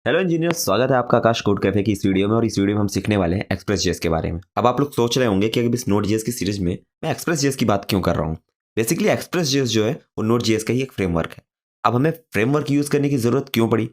Hello engineer, स्वागत है आपका आकाश कोड कैफे की इस वीडियो में। और इस वीडियो में हम सीखने वाले हैं एक्सप्रेस जेएस के बारे में। अब आप लोग सोच रहे होंगे कि अगर इस नोड जेएस की सीरीज में मैं एक्सप्रेस जेएस की बात क्यों कर रहा हूँ। बेसिकली एक्सप्रेस जेएस जो है वो नोड जेएस का ही एक फ्रेमवर्क है। अब हमें फ्रेमवर्क यूज करने की जरूरत क्यों पड़ी?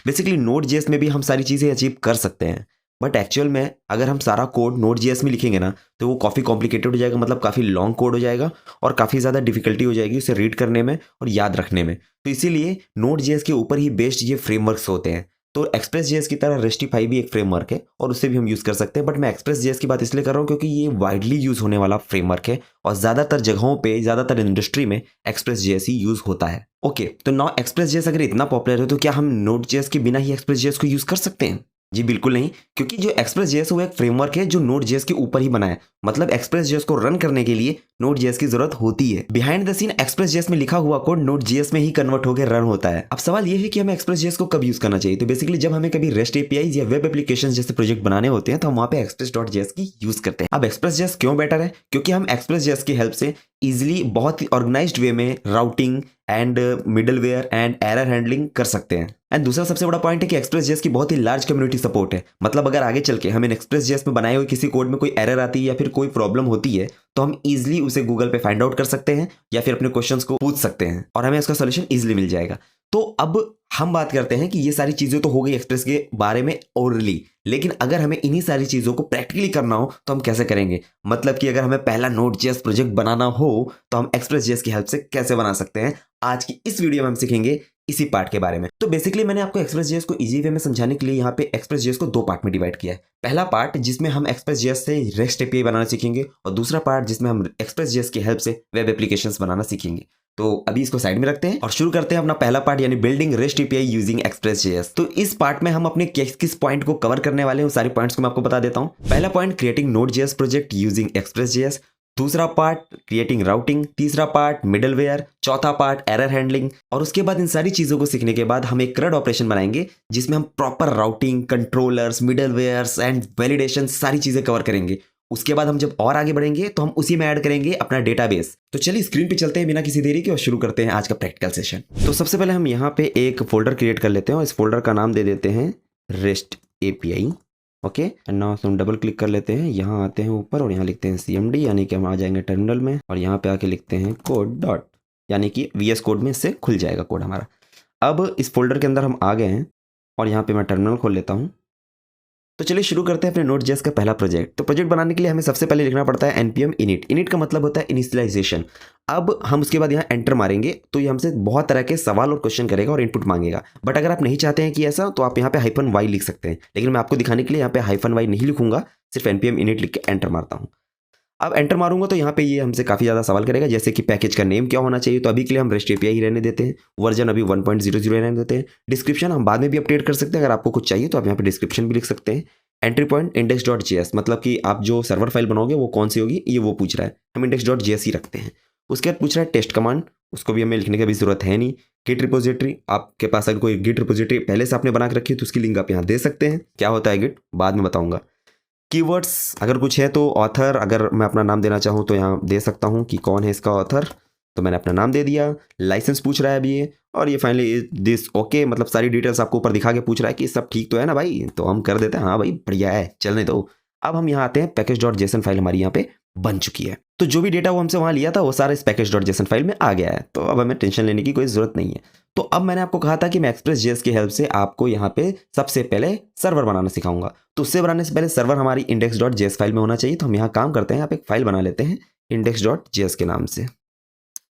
बेसिकली नोड जेएस में भी हम सारी चीजें अचीव कर सकते हैं, बट एक्चुअल में अगर हम सारा कोड नोड जेएस में लिखेंगे ना तो वो काफ़ी कॉम्प्लिकेटेड हो जाएगा, मतलब काफ़ी लॉन्ग कोड हो जाएगा और काफ़ी ज़्यादा डिफिकल्टी हो जाएगी उसे रीड करने में और याद रखने में। तो इसीलिए नोड जेएस के ऊपर ही बेस्ड ये फ्रेमवर्क्स होते हैं। तो एक्सप्रेस जेएस की तरह रेस्टिफाई भी एक फ्रेमवर्क है और उससे भी हम यूज़ कर सकते हैं, बट मैं एक्सप्रेस जेएस की बात इसलिए कर रहा हूँ क्योंकि ये वाइडली यूज़ होने वाला फ्रेमवर्क है और ज़्यादातर जगहों पे, ज़्यादातर इंडस्ट्री में एक्सप्रेस जेएस ही यूज़ होता है। ओके, तो नाउ एक्सप्रेस जेएस अगर इतना पॉपुलर है तो क्या हम नोड जेएस के बिना ही एक्सप्रेस जेएस को यूज़ कर सकते हैं? जी बिल्कुल नहीं, क्योंकि जो एक्सप्रेस जेएस है वो एक फ्रेमवर्क है जो नोड जेएस के ऊपर ही बना है। मतलब एक्सप्रेस जेएस को रन करने के लिए नोड जेएस की जरूरत होती है। Behind the scene express JS में लिखा हुआ कोड नोड जेएस में ही कन्वर्ट होकर रन होता है। अब सवाल ये है कि हमें एक्सप्रेस जेएस को कब यूज करना चाहिए। तो बेसिकली जब हमें कभी रेस्ट एपीआई या वेब एप्लीकेशन जैसे प्रोजेक्ट बनाने होते हैं तो हम वहां पे एक्सप्रेस डॉट जेएस की यूज करते हैं। अब एक्सप्रेस जेएस क्यों बेटर है? क्योंकि हम एक्सप्रेस जेएस की हेल्प से इजिली बहुत ही ऑर्गेनाइज्ड वे में routing and middleware and error handling कर सकते हैं। एंड दूसरा सबसे बड़ा पॉइंट है कि एक्सप्रेस जेएस की बहुत ही लार्ज कम्युनिटी सपोर्ट है। मतलब अगर आगे चल के हमें एक्सप्रेस जेएस में बनाए हुए किसी कोड में कोई एरर आती है या फिर कोई प्रॉब्लम होती है तो हम इजीली उसे गूगल पे फाइंड आउट कर सकते हैं या फिर अपने क्वेश्चंस को पूछ सकते हैं और हमें उसका सॉल्यूशन इजीली मिल जाएगा। तो अब हम बात करते हैं कि ये सारी चीजें तो हो गई एक्सप्रेस के बारे में ओरली, लेकिन अगर हमें इन्हीं सारी चीजों को प्रैक्टिकली करना हो तो हम कैसे करेंगे? मतलब कि अगर हमें पहला नोड जेएस प्रोजेक्ट बनाना हो तो हम एक्सप्रेस जेएस की हेल्प से कैसे बना सकते हैं। आज की इस वीडियो में हम सीखेंगे इसी पार्ट के बारे में। तो बेसिकली मैंने आपको एक्सप्रेस जेएस को इजी वे में समझाने के लिए यहाँ पे एक्सप्रेस जेएस को दो पार्ट में डिवाइड किया है। पहला पार्ट जिसमें हम एक्सप्रेस जेएस से रेस्ट एपीआई बनाना सीखेंगे और दूसरा पार्ट जिसमें हम एक्सप्रेस जेएस की हेल्प से वेब एप्लीकेशंस बनाना सीखेंगे। तो अभी इसको साइड में रखते हैं और शुरू करते हैं अपना पहला पार्ट यानी building rest API using express JS. तो इस पार्ट में हम अपने किस किस पॉइंट को कवर करने वाले हैं उन सारी पॉइंट्स को मैं आपको बता देता हूं। पहला point creating node JS project using express JS, दूसरा पार्ट क्रिएटिंग राउटिंग, तीसरा पार्ट मिडलवेयर, चौथा पार्ट एरर हैंडलिंग। और उसके बाद इन सारी चीजों को सीखने के बाद हम एक CRUD ऑपरेशन बनाएंगे जिसमें हम proper routing, controllers, middlewares and validation सारी चीजें कवर करेंगे। उसके बाद हम जब और आगे बढ़ेंगे तो हम उसी में ऐड करेंगे अपना डेटाबेस। तो चलिए स्क्रीन पे चलते हैं बिना किसी देरी के और शुरू करते हैं आज का प्रैक्टिकल सेशन। तो सबसे पहले हम यहाँ पे एक फोल्डर क्रिएट कर लेते हैं और इस फोल्डर का नाम दे देते हैं rest API. Okay, and now हम डबल क्लिक कर लेते हैं, यहाँ आते हैं ऊपर और यहाँ लिखते हैं CMD, यानी कि हम आ जाएंगे टर्मिनल में और यहाँ पे आके लिखते हैं कोड डॉट, यानी कि VS कोड में इससे खुल जाएगा कोड हमारा। अब इस फोल्डर के अंदर हम आ गए हैं और यहाँ पे मैं टर्मिनल खोल लेता हूँ। तो चलिए शुरू करते हैं अपने नोड जेएस का पहला प्रोजेक्ट। तो प्रोजेक्ट बनाने के लिए हमें सबसे पहले लिखना पड़ता है npm init। init का मतलब होता है इनिशियलाइजेशन। अब हम उसके बाद यहाँ एंटर मारेंगे तो ये हमसे बहुत तरह के सवाल और क्वेश्चन करेगा और इनपुट मांगेगा। बट अगर आप नहीं चाहते हैं कि ऐसा तो आप यहाँ पे -y लिख सकते हैं, लेकिन मैं आपको दिखाने के लिए यहाँ पे -y नहीं लिखूंगा, सिर्फ npm init लिख के एंटर मारता हूँ। अब एंटर मारूंगा तो यहाँ पे ये हमसे काफ़ी ज़्यादा सवाल करेगा, जैसे कि पैकेज का नेम क्या होना चाहिए। तो अभी के लिए हम रेस्ट एपीआई ही रहने देते हैं, वर्जन अभी 1.00 रहने देते हैं। डिस्क्रिप्शन हम बाद में भी अपडेट कर सकते हैं, अगर आपको कुछ चाहिए तो आप यहाँ पे डिस्क्रिप्शन भी लिख सकते हैं। Entry point index dot JS, मतलब कि आप जो सर्वर फाइल बनाओगे वो कौन सी होगी ये वो पूछ रहा है, हम इंडेक्स डॉट जेएस ही रखते हैं। उसके बाद पूछ रहा है टेस्ट कमांड, उसको भी हमें लिखने की भी जरूरत है नहीं। गिट रिपोजिटरी, आपके पास अगर कोई गिट रिपोजिटरी पहले से आपने बना के रखी है तो उसकी लिंक आप यहाँ दे सकते हैं। क्या होता है गिट बाद में बताऊंगा। कीवर्ड्स अगर कुछ है तो ऑथर, अगर मैं अपना नाम देना चाहूँ तो यहाँ दे सकता हूँ कि कौन है इसका ऑथर, तो मैंने अपना नाम दे दिया। लाइसेंस पूछ रहा है अभी ये, और ये फाइनली दिस ओके, मतलब सारी डिटेल्स आपको ऊपर दिखा के पूछ रहा है कि सब ठीक तो है ना भाई, तो हम कर देते हैं हाँ भाई बढ़िया है चलने दो। अब हम यहाँ आते हैं, पैकेज डॉट जेसन फाइल हमारी यहाँ पे बन चुकी है। तो जो भी डेटा वो हमसे वहाँ लिया था वो सारा इस पैकेज डॉट जेसन फाइल में आ गया है, तो अब हमें टेंशन लेने की कोई जरूरत नहीं है। तो अब मैंने आपको कहा था कि मैं एक्सप्रेस जेएस की हेल्प से आपको यहाँ पे सबसे पहले सर्वर बनाना सिखाऊंगा। तो उससे बनाने से पहले सर्वर हमारी इंडेक्स डॉट जेएस फाइल में होना चाहिए। तो हम यहाँ काम करते हैं, यहाँ पे एक फाइल बना लेते हैं इंडेक्स डॉट जेएस के नाम से।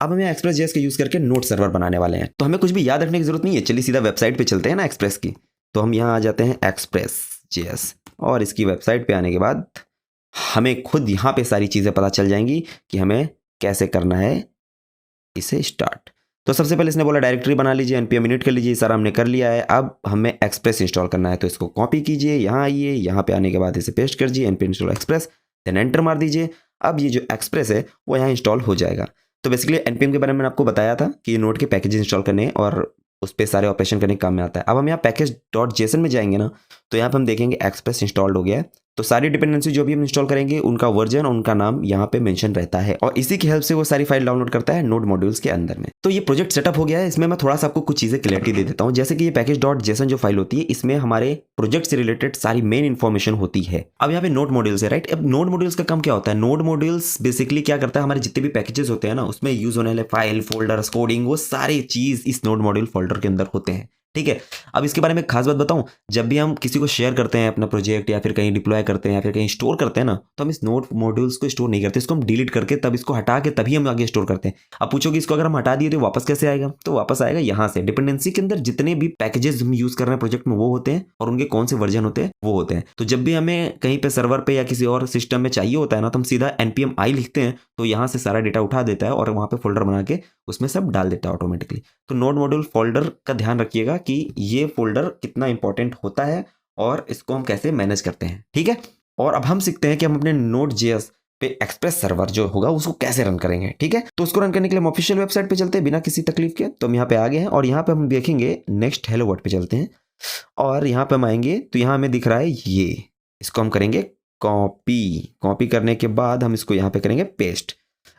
अब हमें एक्सप्रेस जेएस का यूज करके नोड सर्वर बनाने वाले हैं, तो हमें कुछ भी याद रखने की जरूरत नहीं है। चलिए सीधा वेबसाइट पे चलते हैं ना एक्सप्रेस की। तो हम यहाँ आ जाते हैं एक्सप्रेस जेएस और इसकी वेबसाइट पे आने के बाद हमें खुद यहाँ पे सारी चीज़ें पता चल जाएंगी कि हमें कैसे करना है इसे स्टार्ट। तो सबसे पहले इसने बोला डायरेक्टरी बना लीजिए, npm init कर लीजिए, सारा हमने कर लिया है। अब हमें एक्सप्रेस इंस्टॉल करना है, तो इसको कॉपी कीजिए, यहाँ आइए, यहाँ पे आने के बाद इसे पेस्ट कर दीजिए npm install express, then enter मार दीजिए। अब ये जो एक्सप्रेस है वो यहाँ इंस्टॉल हो जाएगा। तो बेसिकली npm के बारे में मैंने आपको बताया था कि नोड के पैकेज इंस्टॉल करने और उस पर सारे ऑपरेशन करने के काम में आता है। अब हम यहाँ पैकेज डॉट जेसन में जाएंगे ना, तो यहाँ पर हम देखेंगे एक्सप्रेस इंस्टॉल्ड हो गया है। तो सारी डिपेंडेंसी जो भी हम इंस्टॉल करेंगे उनका वर्जन और उनका नाम यहाँ पे मेंशन रहता है और इसी की हेल्प से वो सारी फाइल डाउनलोड करता है नोड मॉड्यूल्स के अंदर में। तो ये प्रोजेक्ट सेटअप हो गया है। इसमें मैं थोड़ा सा आपको कुछ चीजें क्लैरिटी दे देता हूँ। जैसे कि ये पैकेज.json जो फाइल होती है इसमें हमारे प्रोजेक्ट से रिलेटेड सारी मेन इंफॉर्मेशन होती है। अब यहाँ पे नोड मॉड्यूल्स है, राइट। अब नोड मॉड्यूल्स का काम क्या होता है? नोड मॉड्यूल्स बेसिकली क्या करता है, हमारे जितने भी पैकेजेस होते हैं ना उसमें यूज होने वाले फाइल, फोल्डर्स, कोडिंग, वो सारी चीज इस नोड मॉड्यूल फोल्डर के अंदर होते हैं, ठीक है। अब इसके बारे में खास बात बताऊं, जब भी हम किसी को शेयर करते हैं अपना प्रोजेक्ट या फिर कहीं डिप्लॉय करते हैं या फिर कहीं स्टोर करते हैं ना, तो हम इस नोड मॉड्यूल्स को स्टोर नहीं करते, इसको हम डिलीट करके तब इसको हटा के तभी हम आगे स्टोर करते हैं। अब पूछोगे इसको अगर हम हटा दिए तो वापस कैसे आएगा? तो वापस आएगा यहाँ से। डिपेंडेंसी के अंदर जितने भी पैकेजेस हम यूज कर रहे हैं प्रोजेक्ट में वो होते हैं और उनके कौन से वर्जन होते हैं वो होते हैं। तो जब भी हमें कहीं पे सर्वर पे या किसी और सिस्टम में चाहिए होता है ना, तो हम सीधा npm i लिखते हैं तो यहाँ से सारा डेटा उठा देता है और वहाँ पे फोल्डर बना के उसमें सब डाल देता है ऑटोमेटिकली। तो नोड मॉड्यूल फोल्डर का ध्यान रखिएगा कि ये फोल्डर कितना इंपॉर्टेंट होता है और इसको हम कैसे मैनेज करते हैं, ठीक है। और अब हम सीखते हैं कि हम अपने Node.js पे एक्सप्रेस सर्वर जो होगा उसको कैसे रन करेंगे, ठीक है। तो उसको रन करने के लिए हम ऑफिशियल वेबसाइट पे चलते हैं बिना किसी तकलीफ के। तो हम यहाँ पे आ गए हैं और यहाँ पे हम देखेंगे नेक्स्ट हेलो वर्ल्ड पे चलते हैं और यहाँ पे हम आएंगे तो यहाँ हमें दिख रहा है ये, इसको हम करेंगे कॉपी करने के बाद हम इसको यहाँ पे करेंगे पेस्ट।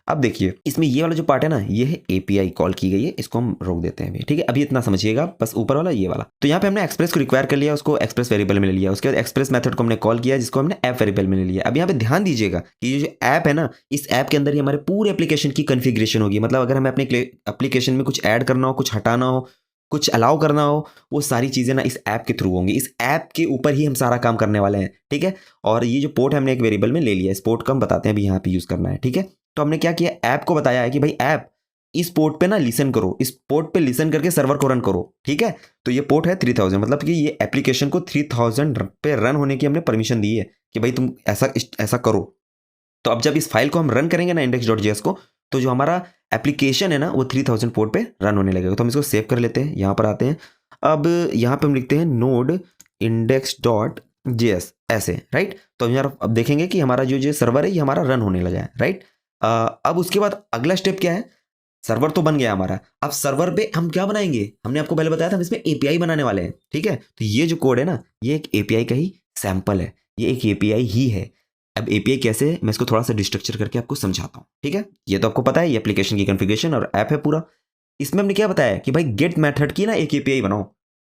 अब देखिए इसमें ये वाला जो पार्ट है ना, ये है एपीआई कॉल की गई है, इसको हम रोक देते हैं अभी, ठीक है। अभी इतना समझिएगा बस, ऊपर वाला ये वाला। तो यहाँ पे हमने एक्सप्रेस को रिक्वायर कर लिया, उसको एक्सप्रेस वेरिएबल में ले लिया, उसके बाद एक्सप्रेस मेथड को हमने कॉल किया जिसको हमने ऐप वेरिएबल में ले लिया। अब यहाँ पे ध्यान दीजिएगा कि ये जो ऐप है ना, इस ऐप के अंदर ही हमारे पूरे एप्लीकेशन की कन्फिग्रेशन होगी। मतलब अगर हमें अपने एप्लीकेशन में कुछ ऐड करना हो, कुछ हटाना हो, कुछ अलाउ करना हो, वो सारी चीज़ें ना इस ऐप के थ्रू होंगी। इस ऐप के ऊपर ही हम सारा काम करने वाले हैं, ठीक है। और ये जो पोर्ट हमने एक वेरिएबल में ले लिया, इस पोर्ट को हम बताते हैं अभी यहाँ पे यूज़ करना है, ठीक है। तो हमने क्या किया, ऐप को बताया है कि भाई ऐप इस पोर्ट पे ना लिसन करो, इस पोर्ट पे लिसन करके सर्वर को रन करो, ठीक है। तो ये पोर्ट है 3000, मतलब कि ये एप्लीकेशन को 3000 पे रन होने की हमने परमिशन दी है कि भाई तुम ऐसा करो। तो अब जब इस फाइल को हम रन करेंगे ना index.js को, तो जो हमारा एप्लीकेशन है ना वो 3000 पोर्ट पे रन होने लगेगा। तो हम इसको सेव कर लेते हैं, यहाँ पर आते हैं। अब यहाँ पे हम लिखते हैं node index.js ऐसे, राइट। तो यार अब देखेंगे कि हमारा जो सर्वर है ये हमारा रन होने लगा है, राइट। अब उसके बाद अगला स्टेप क्या है, सर्वर तो बन गया हमारा। अब सर्वर पे हम क्या बनाएंगे, हमने आपको पहले बताया था हम इसमें एपीआई बनाने वाले हैं, ठीक है। तो ये जो कोड है ना, ये एक एपीआई का ही सैंपल है, ये एक एपीआई ही है। अब एपीआई कैसे है मैं इसको थोड़ा सा डिस्ट्रक्चर करके आपको समझाता हूँ, ठीक है। ये तो आपको पता है, ये एप्लीकेशन की कॉन्फ़िगरेशन और ऐप है पूरा। इसमें हमने क्या बताया कि भाई गेट मेथड की ना एक एपीआई बनाओ,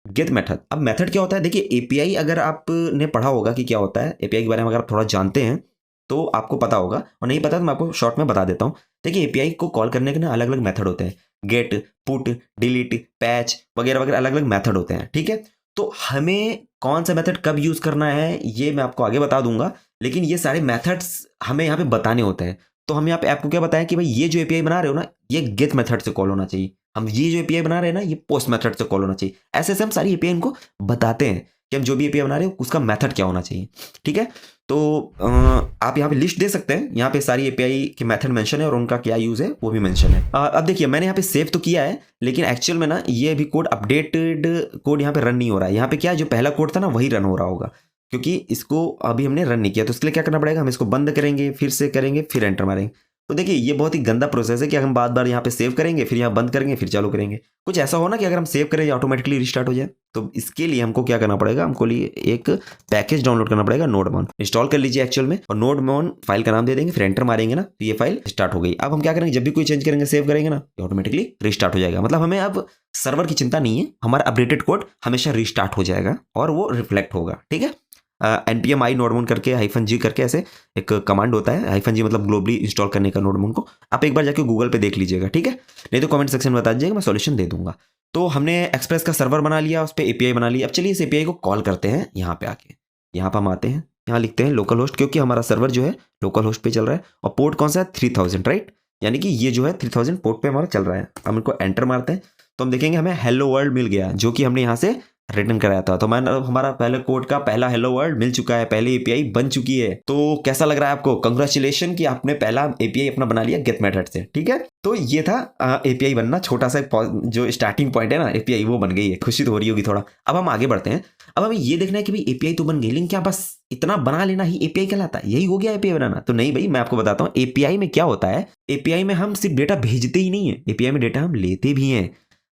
गेट मेथड। अब मेथड क्या होता है, देखिए एपीआई अगर आपने पढ़ा होगा कि क्या होता है, एपीआई के बारे में अगर आप थोड़ा जानते हैं तो आपको पता होगा, और नहीं पता तो मैं आपको शॉर्ट में बता देता हूँ। देखिए एपीआई को कॉल करने के ना अलग अलग मेथड होते हैं, गेट, पुट, डिलीट, पैच वगैरह वगैरह अलग अलग मेथड होते हैं, ठीक है। तो हमें कौन सा मेथड कब यूज करना है ये मैं आपको आगे बता दूंगा, लेकिन ये सारे मेथड्स हमें यहाँ पे बताने होते हैं। तो हम यहाँ पे आपको क्या बताएं कि भाई ये जो एपीआई बना रहे हो ना, ये गेट मेथड से कॉल होना चाहिए। हम ये जो एपीआई बना रहे हैं ना, ये पोस्ट मेथड से कॉल होना चाहिए। ऐसे ऐसे हम सारी एपीआई इनको बताते हैं कि हम जो भी एपीआई बना रहे हो उसका मेथड क्या होना चाहिए, ठीक है। तो आप यहाँ पे लिस्ट दे सकते हैं, यहाँ पे सारी एपीआई के मेथड मेंशन है और उनका क्या यूज है वो भी मेंशन है। अब देखिए मैंने यहाँ पे सेव तो किया है, लेकिन एक्चुअल में ना ये अभी कोड अपडेटेड कोड यहाँ पे रन नहीं हो रहा है। यहाँ पे क्या है, जो पहला कोड था ना वही रन हो रहा होगा, क्योंकि इसको अभी हमने रन नहीं किया। तो इसके लिए क्या करना पड़ेगा, हम इसको बंद करेंगे, फिर से करेंगे, फिर एंटर मारेंगे। तो देखिए ये बहुत ही गंदा प्रोसेस है कि हम बार बार यहाँ पे सेव करेंगे, फिर यहाँ बंद करेंगे, फिर चालू करेंगे। कुछ ऐसा हो ना कि अगर हम सेव करें ऑटोमेटिकली रिस्टार्ट हो जाए। तो इसके लिए हमको क्या करना पड़ेगा, हमको लिए एक पैकेज डाउनलोड करना पड़ेगा, नोडमॉन। इंस्टॉल कर लीजिए एक्चुअल में, और नोडमॉन फाइल का नाम दे देंगे, फिर एंटर मारेंगे ना तो ये फाइल स्टार्ट हो गई। अब हम क्या करेंगे, जब भी कोई चेंज करेंगे, सेव करेंगे ना, ये ऑटोमेटिकली रिस्टार्ट हो जाएगा। मतलब हमें अब सर्वर की चिंता नहीं है, हमारा अपडेटेड कोड हमेशा रिस्टार्ट हो जाएगा और वो रिफ्लेक्ट होगा, ठीक है। npm i nodemon करके -g करके ऐसे एक कमांड होता है, -g मतलब ग्लोबली इंस्टॉल करने का नोडमॉन को। आप एक बार जाके गूगल पे देख लीजिएगा, ठीक है। नहीं तो कमेंट सेक्शन में बता दीजिएगा, मैं सॉल्यूशन दे दूंगा। तो हमने एक्सप्रेस का सर्वर बना लिया, उस पर एपीआई बना लिया। अब चलिए इस एपीआई को कॉल करते हैं। यहाँ पे आके यहाँ पर हम आते हैं, यहाँ लिखते हैं लोकल होस्ट, क्योंकि हमारा सर्वर जो है लोकल होस्ट पे चल रहा है और पोर्ट कौन सा है 3000, राइट। यानी कि ये जो है 3000 पोर्ट पे हमारा चल रहा है। हम इनको एंटर मारते हैं तो हम देखेंगे हमें हेलो वर्ल्ड मिल गया, जो कि हमने यहाँ से रिटर्न कराया था। तो हमारा पहले कोड का पहला हेलो वर्ल्ड मिल चुका है, पहली एपीआई बन चुकी है। तो कैसा लग रहा है आपको? कंग्रेचुलेशन कि आपने पहला एपीआई अपना बना लिया गेट मेथड से, ठीक है। तो ये था एपीआई बनना, छोटा सा जो स्टार्टिंग पॉइंट है ना, एपीआई वो बन गई है। खुशी तो हो रही होगी थोड़ा। अब हम आगे बढ़ते हैं। अब हमें ये देखना है कि भाई एपीआई तो बन गई, लेकिन क्या बस इतना बना लेना ही एपीआई कहलाता है? यही हो गया एपीआई बनाना? तो नहीं भाई, मैं आपको बताता हूँ एपीआई में क्या होता है। एपीआई में हम सिर्फ डेटा भेजते ही नहीं है, एपीआई में डेटा हम लेते भी हैं,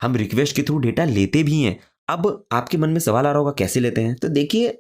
हम रिक्वेस्ट के थ्रू डेटा लेते भी हैं। अब आपके मन में सवाल आ रहा होगा कैसे लेते हैं, तो देखिए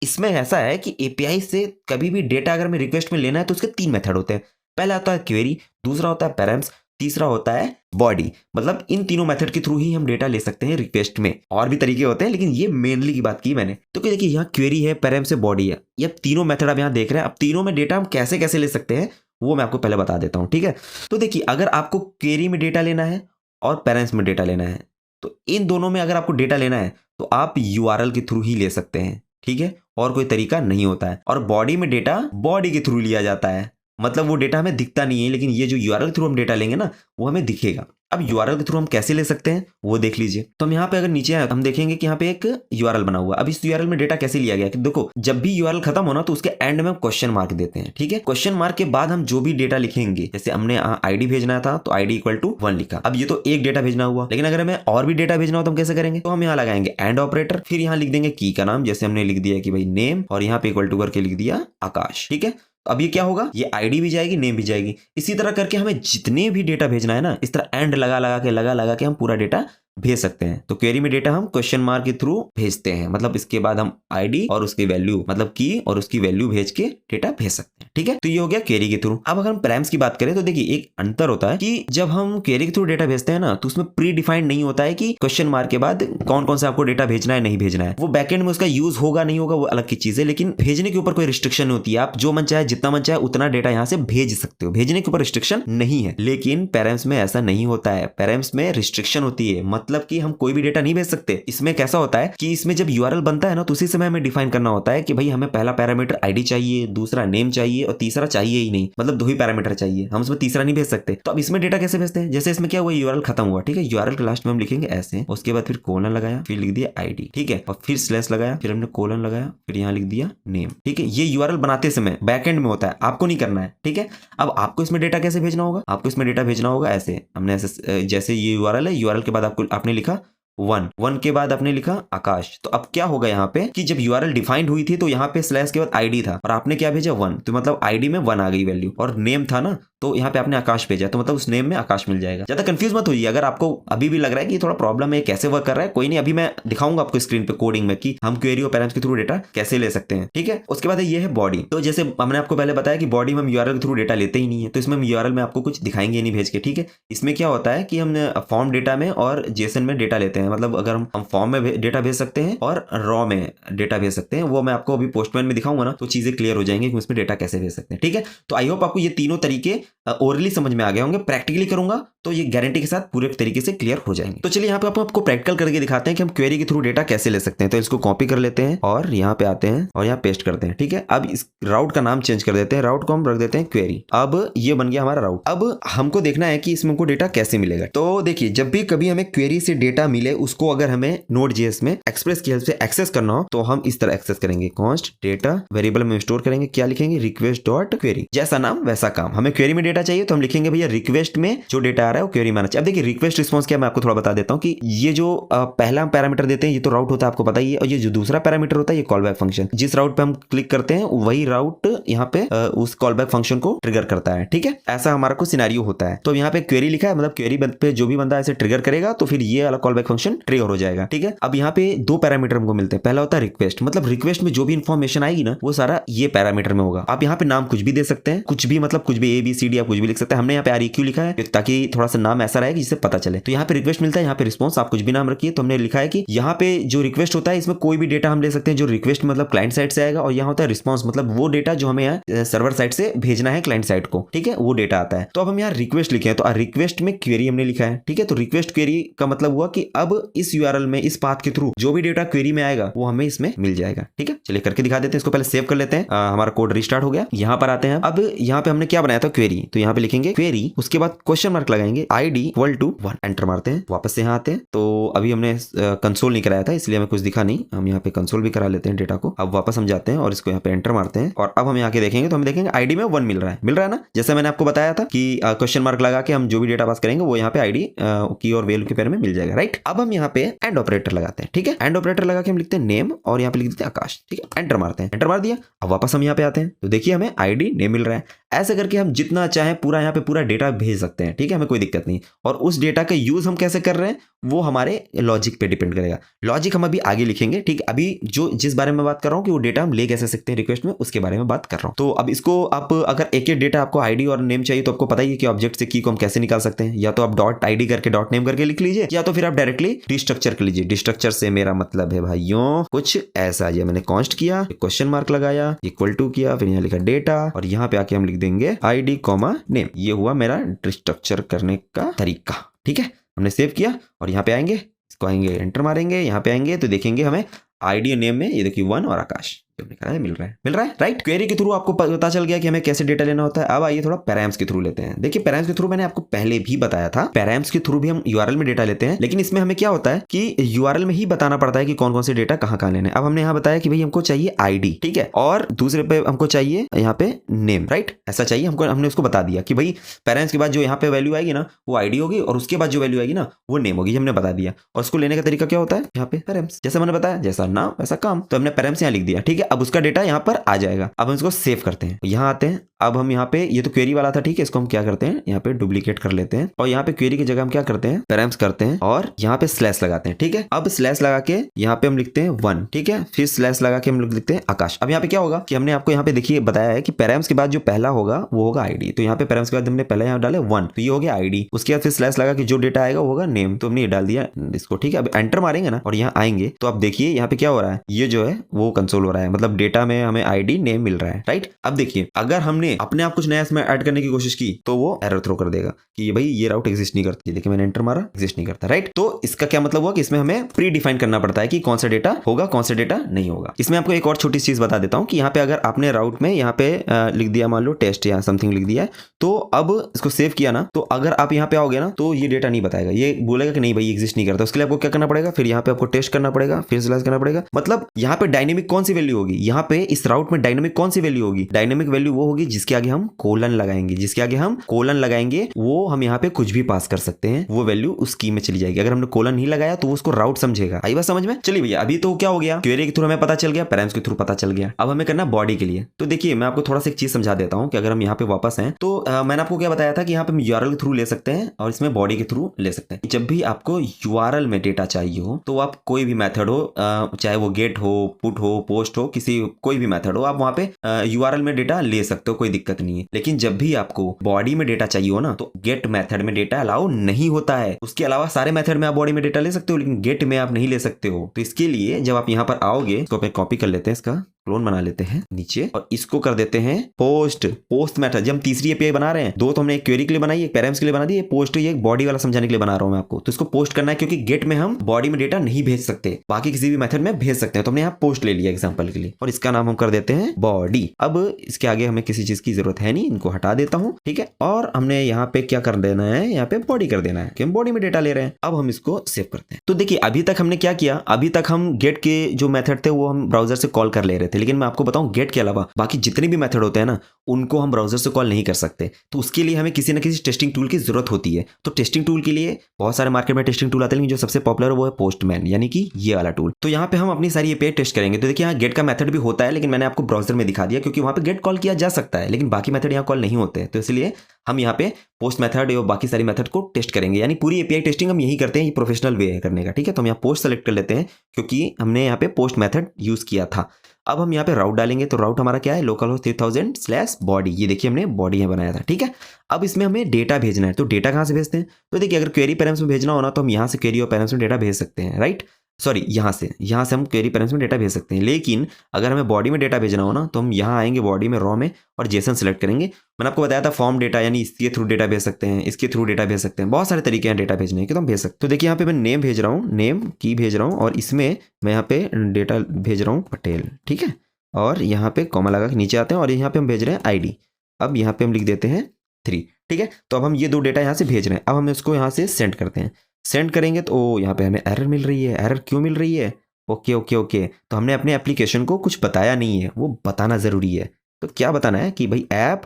इसमें ऐसा है कि एपीआई से कभी भी डेटा अगर हमें रिक्वेस्ट में लेना है तो उसके 3 मेथड होते हैं। पहला होता है क्वेरी, दूसरा होता है पैरम्स, तीसरा होता है बॉडी। मतलब इन तीनों मेथड के थ्रू ही हम डेटा ले सकते हैं रिक्वेस्ट में। और भी तरीके होते हैं लेकिन ये मेनली की बात की मैंने। तो देखिए यहाँ क्वेरी है, पैरम्स है, बॉडी है, ये तीनों मेथड आप यहाँ देख रहे हैं। अब तीनों में डेटा हम कैसे कैसे ले सकते हैं वो मैं आपको पहले बता देता हूँ, ठीक है। तो देखिए अगर आपको क्वेरी में डेटा लेना है और पैरम्स में डेटा लेना है, तो इन दोनों में अगर आपको डेटा लेना है तो आप यूआरएल के थ्रू ही ले सकते हैं, ठीक है, और कोई तरीका नहीं होता है। और बॉडी में डेटा बॉडी के थ्रू लिया जाता है, मतलब वो डेटा हमें दिखता नहीं है, लेकिन ये जो यूआरएल के थ्रू हम डेटा लेंगे ना वो हमें दिखेगा। अब यूआरएल के थ्रू हम कैसे ले सकते हैं वो देख लीजिए। तो हम यहाँ पे अगर नीचे आए हम देखेंगे कि यहाँ पे एक यूआरएल बना हुआ है। अब इस यूआरएल में डेटा कैसे लिया गया कि देखो जब भी यूआरएल खत्म होना तो उसके एंड में हम क्वेश्चन मार्क देते हैं, ठीक है। क्वेश्चन मार्क के बाद हम जो भी डेटा लिखेंगे, जैसे हमने आईडी भेजना था तो आईडी इक्वल टू 1 लिखा। अब ये तो एक डेटा भेजना हुआ, लेकिन अगर हमें और भी डेटा भेजना हो तो हम कैसे करेंगे, तो हम यहाँ लगाएंगे एंड ऑपरेटर, फिर यहाँ लिख देंगे की का नाम, जैसे हमने लिख दिया कि भाई नेम, और यहाँ पे इक्वल टू करके लिख दिया आकाश, ठीक है। अब ये क्या होगा, ये आईडी भी जाएगी, नेम भी जाएगी। इसी तरह करके हमें जितने भी डेटा भेजना है ना, इस तरह एंड लगा के हम पूरा डेटा भेज सकते हैं। तो क्वेरी में डेटा हम क्वेश्चन मार्क के थ्रू भेजते हैं, मतलब इसके बाद हम आईडी और उसकी वैल्यू मतलब की और उसकी वैल्यू भेज के डेटा भेज सकते हैं, ठीक है। तो ये हो गया क्वेरी के थ्रू। अब अगर हम पैरम्स की बात करें तो देखिए एक अंतर होता है कि जब हम क्वेरी के थ्रू डेटा भेजते हैं ना तो उसमें प्री डिफाइंड नहीं होता है कि क्वेश्चन मार्क के बाद कौन कौन सा आपको डेटा भेजना है नहीं भेजना है। वो बैकएंड में उसका यूज होगा नहीं होगा वो अलग की चीज है, लेकिन भेजने के ऊपर कोई रिस्ट्रिक्शन नहीं होती है। आप जो मन चाहे जितना मन चाहे उतना डेटा यहाँ से भेज सकते हो, भेजने के ऊपर रिस्ट्रिक्शन नहीं है। लेकिन पैरम्स में ऐसा नहीं होता है, पैरम्स में रिस्ट्रिक्शन होती है, मतलब कि हम कोई भी डेटा नहीं भेज सकते। इसमें कैसा होता है कि इसमें जब यूआरएल बनता है ना तो उसी समय हमें डिफाइन करना होता है कि भाई हमें पहला पैरामीटर आईडी चाहिए, दूसरा नेम चाहिए और तीसरा चाहिए ही नहीं, मतलब 2 ही पैरामीटर चाहिए, हम उसमें तीसरा नहीं भेज सकते। तो अब इसमें डेटा कैसे भेजते हैं, जैसे इसमें क्या हुआ यूआरएल खत्म हुआ, ठीक है, यूआरएल के लास्ट में हम लिखेंगे ऐसे, उसके बाद फिर कोलन लगाया, फिर लिख दिया आईडी, ठीक है, और फिर स्लैश लगाया, फिर हमने कोलन लगाया, फिर यहाँ लिख दिया नेम, ठीक है। ये यूआरएल बनाते समय बैकएंड में होता है, आपको नहीं करना है, ठीक है। अब आपको इसमें डेटा कैसे भेजना होगा, आपको इसमें डेटा भेजना होगा ऐसे, हमने ऐसे जैसे ये यूआरएल है, यूआरएल के बाद आपने लिखा 1 के बाद आपने लिखा आकाश। तो अब क्या होगा यहाँ पे कि जब यूआरएल डिफाइंड हुई थी तो यहाँ पे स्लैश के बाद आईडी था और आपने क्या भेजा 1, तो मतलब आईडी में 1 आ गई वैल्यू, और नेम था ना तो यहाँ पे आपने आकाश भेजा, तो मतलब उस नेम में आकाश मिल जाएगा। ज्यादा कंफ्यूज मत होइए, अगर आपको अभी भी लग रहा है कि थोड़ा प्रॉब्लम है कैसे वर्क कर रहा है, कोई नहीं, अभी मैं दिखाऊंगा आपको स्क्रीन पे कोडिंग में कि हम क्वेरी और पैरम्स के थ्रू डेटा कैसे ले सकते हैं, ठीक है। उसके बाद ये है बॉडी। तो जैसे हमने आपको पहले बताया कि बॉडी में हम यूआरएल के थ्रू डेटा लेते ही नहीं है, तो इसमें हम यूआरएल में आपको कुछ दिखाएंगे नहीं भेज के, ठीक है। इसमें क्या होता है कि हम फॉर्म डेटा में और जेसन में डेटा लेते हैं, मतलब अगर हम फॉर्म में डेटा भेज सकते हैं और रॉ में डेटा भेज सकते हैं, वो मैं आपको अभी पोस्टमैन में दिखाऊंगा ना तो चीजें क्लियर हो जाएंगी कि उसमें डेटा कैसे भेज सकते हैं, ठीक है। तो आई होप आपको ये तीनों तरीके ओरली समझ में आ गए होंगे, प्रैक्टिकली करूंगा तो ये गारंटी के साथ पूरे तरीके से क्लियर हो जाएंगे। तो चलिए यहाँ पे आपको प्रैक्टिकल करके दिखाते हैं कि हम क्वेरी के थ्रू डेटा कैसे ले सकते हैं। तो इसको कॉपी कर लेते हैं और यहाँ पे आते हैं और यहाँ पेस्ट करते हैं, ठीक है। अब इस राउट का नाम चेंज कर देते हैं, राउट को हम रख देते हैं क्वेरी। अब ये बन गया हमारा राउट। अब हमको देखना है कि इसमें हमको डेटा कैसे मिलेगा। तो देखिए जब भी कभी हमें क्वेरी से डेटा मिले उसको अगर हमें Node.js में एक्सप्रेस की हेल्प से एक्सेस करना हो तो हम इस तरह एक्सेस करेंगे, कॉन्स्ट डेटा वेरिएबल में स्टोर करेंगे, क्या लिखेंगे रिक्वेस्ट डॉट क्वेरी, जैसा नाम वैसा काम। हमें क्वेरी में डेटा चाहिए तो हम लिखेंगे भैया रिक्वेस्ट में जो डेटा आ रहा है वो क्वेरी में आना चाहिए। अब देखिए रिक्वेस्ट रिस्पॉन्स क्या मैं आपको थोड़ा बता देता हूँ कि ये जो पहला पैरामीटर देते हैं ये तो राउट होता है, आपको पता ही है, और ये जो दूसरा पैरामीटर होता है ये कॉल बैक फंक्शन, जिस राउट पे हम क्लिक करते हैं वही राउट यहाँ पे उस कॉल बैक फंक्शन को ट्रिगर करता है, ठीक है। ऐसा हमारा को सिनेरियो होता है। तो यहाँ पे क्वेरी लिखा है, मतलब क्वेरी पे जो भी बंदा ऐसे ट्रिगर करेगा तो फिर ये वाला कॉल बैक फंक्शन ट्रिगर हो जाएगा, ठीक है। अब यहाँ पे 2 पैरामीटर हमको मिलते हैं, पहला होता है रिक्वेस्ट, मतलब रिक्वेस्ट में जो भी इंफॉर्मेशन आएगी ना वो सारा ये पैरामीटर में होगा। आप यहाँ पे नाम कुछ भी दे सकते हैं, कुछ भी मतलब कुछ भी ABCD आप कुछ भी लिख सकते हैं। हमने यहाँ पे REQ लिखा है ताकि थोड़ा सा नाम ऐसा रहे जिससे पता चले। तो यहाँ पे रिक्वेस्ट मिलता है, यहाँ पे रिस्पॉन्स, आप कुछ भी नाम रखिए। तो हमने लिखा है कि यहाँ पे जो रिक्वेस्ट होता है इसमें कोई भी डेटा हम ले सकते हैं, जो रिक्वेस्ट मतलब क्लाइंट साइड से आएगा, और यहाँ होता है रिस्पॉन्स मतलब वो डेटा जो हमें यहाँ सर्वर साइड से भेजना है क्लाइंट साइड को, ठीक है, वो डेटा आता है। तो अब हम यहाँ रिक्वेस्ट लिखे हैं, तो रिक्वेस्ट में क्वेरी हमने लिखा है, ठीक है। तो रिक्वेस्ट क्वेरी का मतलब हुआ कि अब इस यूआरएल में इस पाथ के थ्रू जो भी डेटा क्वेरी में आएगा वो हमें इसमें मिल जाएगा, ठीक है। चलिए करके दिखा देते हैं, इसको पहले सेव कर लेते हैं। हमारा कोड रिस्टार्ट हो गया। यहाँ पर आते हैं, अब यहाँ पे हमने क्या बनाया था क्वेरी, तो यहाँ पे लिखेंगे क्वेरी, उसके बाद क्वेश्चन मार्क लगाएंगे, आईडी इक्वल टू 1, एंटर मारते हैं, वापस से यहाँ आते हैं। तो अभी हमने कंसोल नहीं कराया था इसलिए हमें कुछ दिखा नहीं, हम यहाँ पे कंसोल भी करा लेते हैं डेटा को। अब वापस हम जाते हैं और इसको यहाँ पे एंटर मारते हैं, और अब हम यहाँ के देखेंगे तो हम देखेंगे आईडी में 1 मिल रहा है ना, जैसे मैंने आपको बताया था कि क्वेश्चन मार्क लगा के हम जो भी डेटा पास करेंगे वो यहाँ पे आईडी की और वैल्यू के पेयर में मिल जाएगा, राइट। अब हम यहाँ पे एंड ऑपरेटर लगाते हैं, ठीक है। एंड ऑपरेटर लगा के हम लिखते हैं नेम और यहाँ पे लिख देते हैं आकाश, ठीक है। एंटर मारते हैं, एंटर मार दिया। अब वापस हम यहाँ पे आते हैं तो देखिए हमें आईडी नेम मिल रहा है। ऐसे करके हम जितना जितना चाहे पूरा यहाँ पे पूरा डेटा भेज सकते हैं, ठीक है, हमें कोई दिक्कत नहीं। और उस डेटा का यूज हम कैसे कर रहे हैं वो हमारे लॉजिक पे डिपेंड करेगा। लॉजिक हम अभी आगे लिखेंगे, ठीक है। अभी जो जिस बारे में बात कर रहा हूँ कि वो डेटा हम ले कैसे सकते हैं रिक्वेस्ट में, उसके बारे में बात कर रहा हूँ। तो अब इसको आप अगर एक एक डेटा आपको आईडी और नेम चाहिए तो आपको पता ही है कि ऑब्जेक्ट से की को हम कैसे निकाल सकते हैं। या तो आप डॉट आईडी करके डॉट नेम करके लिख लीजिए, या तो फिर आप डायरेक्टली डिस्ट्रक्चर कर लीजिए। डिस्ट्रक्चर से मेरा मतलब है भाइयों कुछ ऐसा, ये मैंने कॉन्स्ट किया, क्वेश्चन मार्क लगाया, इक्वल टू किया, फिर यहाँ लिखा डेटा, और यहाँ पे आके हम लिख देंगे आईडी कॉमा नेम। ये हुआ मेरा डिस्ट्रक्चर करने का तरीका, ठीक है। हमने सेव किया और यहाँ पे आएंगे, इसको आएंगे एंटर मारेंगे, यहाँ पे आएंगे तो देखेंगे हमें आईडी नेम में ये देखिए 1 और आकाश मिल रहा है राइट। क्वेरी के थ्रू आपको पता चल गया कि हमें कैसे डेटा लेना होता है। अब आइए थोड़ा पैराम्स के थ्रू लेते हैं। देखिए पैराम्स के थ्रू मैंने आपको पहले भी बताया था, पैराम्स के थ्रू भी हम यूआरएल में डेटा लेते हैं, लेकिन इसमें हमें क्या होता है कि यूआरएल में ही बताना पड़ता है कि कौन कौन से डेटा कहाँ कहाँ लेना है। अब हमने यहाँ बताया कि भाई हमको चाहिए आईडी, ठीक है, और दूसरे पे हमको चाहिए यहाँ पे नेम, राइट, ऐसा चाहिए हमको। हमने उसको बता दिया कि भाई पैराम्स के बाद जो यहाँ पे वैल्यू आएगी ना वो आईडी होगी, और उसके बाद जो वैल्यू आएगी ना वो नेम होगी, हमने बता दिया। और उसको लेने का तरीका क्या होता है, यहाँ पे पैराम्स, जैसा मैंने बताया, जैसा नाम वैसा काम, तो हमने पैराम्स यहाँ लिख दिया, ठीक है। अब उसका डेटा यहाँ पर आ जाएगा। अब हम इसको सेव करते हैं, यहाँ आते हैं। अब हम यहाँ पे, ये तो क्वेरी वाला था, ठीक है, इसको हम क्या करते हैं, यहाँ पे डुप्लीकेट कर लेते हैं, और यहाँ पे क्वेरी की जगह हम क्या करते हैं, पैराम्स करते हैं, और यहाँ पे स्लैश लगाते हैं, ठीक है। अब स्लैश लगा के यहाँ पे हम लिखते हैं 1, ठीक है, फिर स्लैश लगा के हम लिखते हैं आकाश। अब यहाँ पे क्या होगा कि हमने आपको यहाँ पे देखिए बताया है कि पैराम्स के बाद जो पहला होगा वो होगा आईडी, तो यहाँ पे पैराम्स के बाद हमने पहले यहाँ डाले 1, तो ये हो गया आईडी। उसके बाद फिर स्लैश लगा के जो डेटा आएगा वो होगा नेम, तो हमने ये डाल दिया इसको, ठीक है। अब एंटर मारेंगे ना और यहाँ आएंगे तो अब देखिए यहाँ पे क्या हो रहा है, ये जो है वो कंसोल हो रहा है, मतलब डेटा में हमें आईडी नेम मिल रहा है, राइट। अब देखिए अगर हमने अपने आप कुछ नया इसमें ऐड करने की कोशिश की तो वो एरर थ्रो कर देगा कि भाई ये राउट एग्जिस्ट नहीं करती। देखिए मैंने एंटर मारा, एग्जिस्ट नहीं करता, राइट। तो इसका क्या मतलब हुआ कि इसमें हमें प्री डिफाइन करना पड़ता है कि कौन सा डेटा होगा, कौन सा डेटा नहीं होगा। इसमें आपको एक और छोटी चीज बता देता हूं कि यहाँ पे अगर आपने राउट में यहाँ पे लिख दिया, मान लो टेस्ट या समथिंग लिख दिया है, तो अब इसको सेव किया ना, तो अगर आप यहाँ पे आओगे ना तो ये डेटा नहीं बताएगा, ये बोलेगा कि नहीं भाई एग्जिस्ट नहीं करता। उसके लिए आपको क्या करना पड़ेगा, फिर यहाँ पे आपको टेस्ट करना पड़ेगा, फिर स्लैश करना पड़ेगा। मतलब यहाँ पे डायनेमिक कौन सी वैल्यू होगी, यहाँ पे इस राउट में डायनेमिक कौन सी वैल्यू होगी, डायनेमिक वैल्यू वो होगी जिसके आगे हम कोलन लगाएंगे, जिसके आगे हम कोलन लगाएंगे वो हम यहाँ पे कुछ भी पास कर सकते हैं, वो वैल्यू उस की में चली जाएगी। अगर हमने कोलन नहीं लगाया तो वो उसको राउट समझेगा। आई बात समझ में? चलिए भैया अभी तो क्या हो गया, क्वेरी के थ्रू हमें पता चल गया, पैराम्स के थ्रू पता चल गया। अब हमें करना बॉडी के लिए। तो देखिए मैं आपको थोड़ा सा एक चीज समझा देता हूँ कि अगर हम यहाँ पे वापस हैं तो मैंने आपको क्या बताया था कि यहाँ पे हम यूआरएल के थ्रू ले सकते हैं और इसमें बॉडी के थ्रू ले सकते हैं। जब भी आपको यूआरएल में डेटा चाहिए हो तो आप कोई भी मेथड हो, चाहे वो गेट हो, पुट हो, पोस्ट हो, किसी कोई भी मेथड हो, आप वहां पे यूआरएल में डेटा ले सकते हो, कोई दिक्कत नहीं है। लेकिन जब भी आपको बॉडी में डेटा चाहिए हो ना तो गेट मेथड में डेटा अलाउ नहीं होता है। उसके अलावा सारे मेथड में आप बॉडी में डेटा ले सकते हो, लेकिन गेट में आप नहीं ले सकते हो। तो इसके लिए जब आप यहाँ पर आओगे, इसको पे कॉपी कर लेते हैं, इसका क्लोन बना लेते हैं नीचे, और इसको कर देते हैं पोस्ट मेथड। जब हम तीसरी एपीआई बना रहे हैं, दो तो हमने एक क्वेरी के लिए बनाई, एक पैराम्स के लिए बना दी, पोस्ट ये एक बॉडी वाला समझाने के लिए बना रहा हूं मैं आपको। तो इसको पोस्ट करना है क्योंकि गेट में हम बॉडी में डेटा नहीं भेज सकते, बाकी किसी भी मेथड में भेज सकते हैं। तो हमने यहाँ पोस्ट ले लिया एग्जांपल के लिए, और इसका नाम हम कर देते हैं बॉडी। अब इसके आगे हमें किसी चीज की जरूरत है नहीं, इनको हटा देता हूं, ठीक है। और हमने यहाँ पे क्या कर देना है, यहाँ पे बॉडी कर देना है कि हम बॉडी में डेटा ले रहे हैं। अब हम इसको सेव करते हैं। तो देखिए अभी तक हमने क्या किया, अभी तक हम गेट के जो मेथड थे वो हम ब्राउजर से कॉल कर ले रहे थे, लेकिन मैं आपको बताऊं गेट के अलावा बाकी जितने भी मेथड होते हैं ना उनको हम ब्राउजर से कॉल नहीं कर सकते। तो उसके लिए हमें किसी ना किसी टेस्टिंग टूल की जरूरत होती है। तो टेस्टिंग टूल के लिए बहुत सारे मार्केट में टेस्टिंग टूल आते हैं, लेकिन जो सबसे पॉपुलर है वो है पोस्टमैन, यानी कि ये वाला टूल। तो यहाँ पे हम अपनी सारी एपीआई टेस्ट करेंगे। तो देखिए यहाँ गेट का मेथड भी होता है, लेकिन मैंने आपको ब्राउजर में दिखा दिया क्योंकि वहां पे गेट कॉल किया जा सकता है, लेकिन बाकी मेथड यहाँ कॉल नहीं होते। तो इसलिए हम यहाँ पे पोस्ट मेथड और बाकी सारी मेथड को टेस्ट करेंगे, यानी पूरी एपीआई टेस्टिंग हम यही करते हैं। ये प्रोफेशनल वे है करने का, ठीक है। तो हम यहाँ पोस्ट सेलेक्ट कर लेते हैं क्योंकि हमने यहाँ पे पोस्ट मेथड यूज किया था। अब हम यहाँ पे राउट डालेंगे, तो राउट हमारा क्या है, लोकल होस्ट 3000/बॉडी। ये देखिए हमने बॉडी यहाँ बनाया था, ठीक है। अब इसमें हमें डेटा भेजना है, तो डेटा कहाँ से भेजते हैं, तो देखिए अगर क्वेरी पैराम्स में भेजना हो ना तो हम यहाँ से क्वेरी और पैराम्स में डेटा भेज सकते हैं, राइट। सॉरी यहाँ से हम क्वेरी पैराम्स में डेटा भेज सकते हैं, लेकिन अगर हमें बॉडी में डेटा भेजना हो ना तो हम यहाँ आएंगे बॉडी में, रॉ में, और जेसन सेलेक्ट करेंगे। मैंने आपको बताया था फॉर्म डेटा, यानी इसके थ्रू डेटा भेज सकते हैं, इसके थ्रू डेटा भेज सकते हैं, बहुत सारे तरीके हैं डेटा भेजने के, तो हम भेज सकते हैं। तो देखिए यहाँ पे मैं नेम भेज रहा हूँ, नेम की भेज रहा हूँ, और इसमें मैं यहाँ पे डेटा भेज रहा हूँ पटेल, ठीक है। और यहाँ पे कॉमा लगा के नीचे आते हैं, और यहाँ पे हम भेज रहे हैं आईडी। अब यहाँ पे हम लिख देते हैं 3, ठीक है। तो अब हम ये दो डेटा यहाँ से भेज रहे हैं। अब हम इसको यहाँ से सेंड करते हैं। सेंड करेंगे तो यहाँ पे हमें एरर मिल रही है। एरर क्यों मिल रही है, ओके ओके ओके, तो हमने अपने एप्लीकेशन को कुछ बताया नहीं है, वो बताना जरूरी है। तो क्या बताना है कि भाई ऐप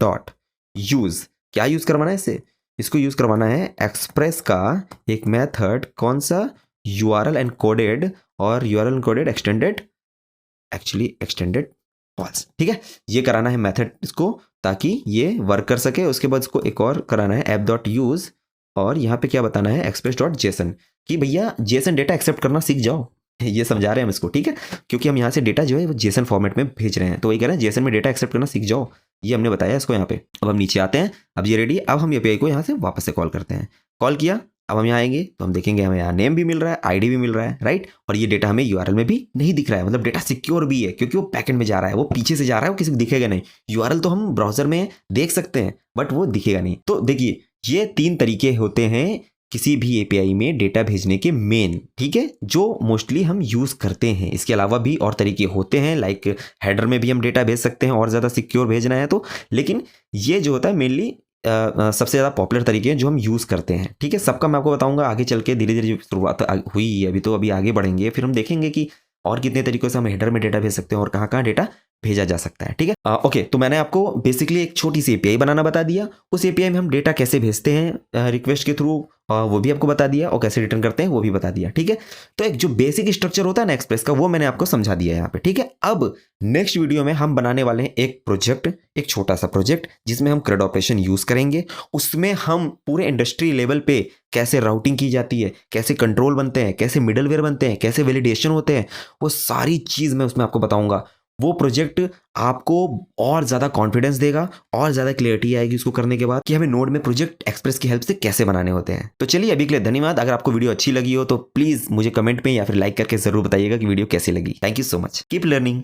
डॉट यूज, क्या यूज करवाना है इसे, इसको यूज करवाना है एक्सप्रेस का एक मेथड, कौन सा, यूआरएल एनकोडेड, और यूआरएल एनकोडेड एक्सटेंडेड फॉल्स, ठीक है। ये कराना है मेथड इसको। ताकि ये वर्क कर सके। उसके बाद इसको एक और कराना है app.use, और यहाँ पे क्या बताना है express.json कि भैया जेसन डेटा एक्सेप्ट करना सीख जाओ। ये समझा रहे हैं हम इसको, ठीक है, क्योंकि हम यहाँ से डेटा जो है वो जेसन फॉर्मेट में भेज रहे हैं, तो वही कह रहे हैं जेसन में डेटा एक्सेप्ट करना सीख जाओ। ये हमने बताया इसको यहाँ पे। अब हम नीचे आते हैं, अब ये रेडी। अब हम एपीआई को यहाँ से वापस से कॉल करते हैं। कॉल किया, अब हम यहाँ आएंगे तो हम देखेंगे हमें यहाँ नेम भी मिल रहा है, आईडी भी मिल रहा है, राइट। और ये डेटा हमें यूआरएल में भी नहीं दिख रहा है, मतलब डेटा सिक्योर भी है क्योंकि वो बैकएंड में जा रहा है, वो पीछे से जा रहा है, वो किसी को दिखेगा नहीं। यूआरएल तो हम ब्राउजर में देख सकते हैं बट वो दिखेगा नहीं। तो देखिए ये 3 तरीके होते हैं किसी भी एपीआई में डेटा भेजने के मेन, ठीक है, जो मोस्टली हम यूज़ करते हैं। इसके अलावा भी और तरीके होते हैं, लाइक हेडर में भी हम डेटा भेज सकते हैं और ज़्यादा सिक्योर भेजना है तो, लेकिन ये जो होता है मेनली सबसे ज़्यादा पॉपुलर तरीके हैं जो हम यूज़ करते हैं, ठीक है। सबका मैं आपको बताऊंगा आगे चल के, धीरे धीरे शुरुआत हुई है अभी, तो अभी आगे बढ़ेंगे, फिर हम देखेंगे कि और कितने तरीकों से हम हेडर में डेटा भेज सकते हैं और कहाँ कहाँ डेटा भेजा जा सकता है, ठीक है। ओके, तो मैंने आपको बेसिकली एक छोटी सी एपीआई बनाना बता दिया। उस एपीआई में हम डेटा कैसे भेजते हैं रिक्वेस्ट के थ्रू, वो भी आपको बता दिया, और कैसे रिटर्न करते हैं वो भी बता दिया, ठीक है। तो एक जो बेसिक स्ट्रक्चर होता है ना एक्सप्रेस का, वो मैंने आपको समझा दिया है यहाँ पे, ठीक है। अब नेक्स्ट वीडियो में हम बनाने वाले हैं एक प्रोजेक्ट, एक छोटा सा प्रोजेक्ट जिसमें हम CRUD ऑपरेशन यूज करेंगे। उसमें हम पूरे इंडस्ट्री लेवल पे कैसे राउटिंग की जाती है, कैसे कंट्रोल बनते हैं, कैसे मिडलवेयर बनते हैं, कैसे वैलिडेशन होते हैं, वो सारी चीज़ मैं उसमें आपको बताऊंगा। वो प्रोजेक्ट आपको और ज़्यादा कॉन्फिडेंस देगा और ज़्यादा क्लियरिटी आएगी उसको करने के बाद कि हमें नोड में प्रोजेक्ट एक्सप्रेस की हेल्प से कैसे बनाने होते हैं। तो चलिए अभी के लिए धन्यवाद। अगर आपको वीडियो अच्छी लगी हो तो प्लीज़ मुझे कमेंट में या फिर लाइक करके ज़रूर बताइएगा कि वीडियो कैसी लगी। Thank you so much, keep learning.